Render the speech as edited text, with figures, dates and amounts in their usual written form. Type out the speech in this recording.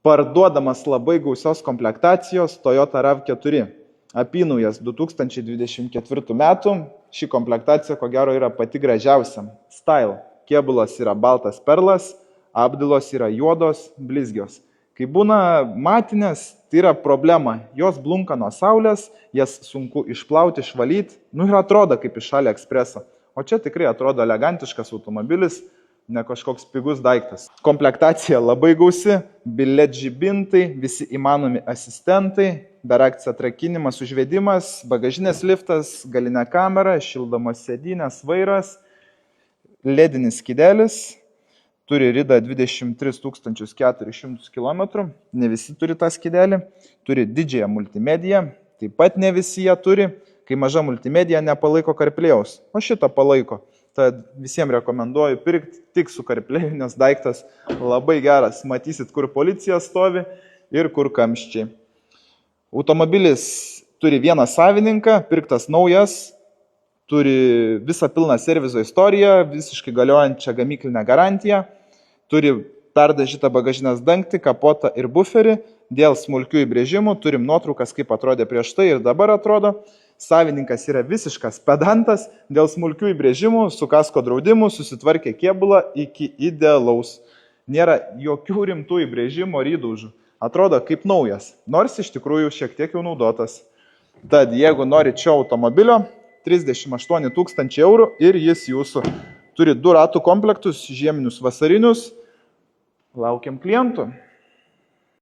Parduodamas labai gausios komplektacijos Toyota RAV4. Apynaujas 2024 metų. Ši komplektacija, ko gero, yra pati gražiausia. Style. Kėbulas yra baltas perlas, apdilos yra juodos, blizgios. Kai būna matinės, tai yra problema. Jos blunka nuo saulės, jas sunku išplauti, išvalyti, ir atrodo kaip iš AliExpreso. O čia tikrai atrodo elegantiškas automobilis, ne kažkoks pigus daiktas. Komplektacija labai gausi, bilet žibintai, visi įmanomi asistentai, berakcija atrakinimas, užvedimas, bagažinės liftas, galinė kamera, šildomos sėdynės, vairas, ledinis skydelis, turi ridą 23 400 km, ne visi turi tą skydelį, turi didžiąją multimediją, taip pat ne visi ją turi, kai maža multimedija nepalaiko CarPlay'aus, o šitą palaiko. Tad visiems rekomenduoju pirkti tik su CarPlay'u, nes daiktas labai geras. Matysit, kur policija stovi ir kur kamščiai. Automobilis turi vieną savininką, pirktas naujas, turi visą pilną servizo istoriją, visiškai galiojančią gamyklinę garantiją, turi perdažytą bagažinės dangtį, kapotą ir buferį. Dėl smulkių įbrėžimų turim nuotraukas, kaip atrodė prieš tai ir dabar atrodo. Savininkas yra visiškas pedantas, dėl smulkių įbrėžimų su kasko draudimu susitvarkė kėbulą iki idealaus. Nėra jokių rimtų įbrėžimų ar įdaužų. Atrodo kaip naujas, nors iš tikrųjų šiek tiek jau naudotas. Tad jeigu norit šio automobilio, 38 000 eurų ir jis jūsų. Turi 2 ratų komplektus, žieminius, vasarinius. Laukiam klientų.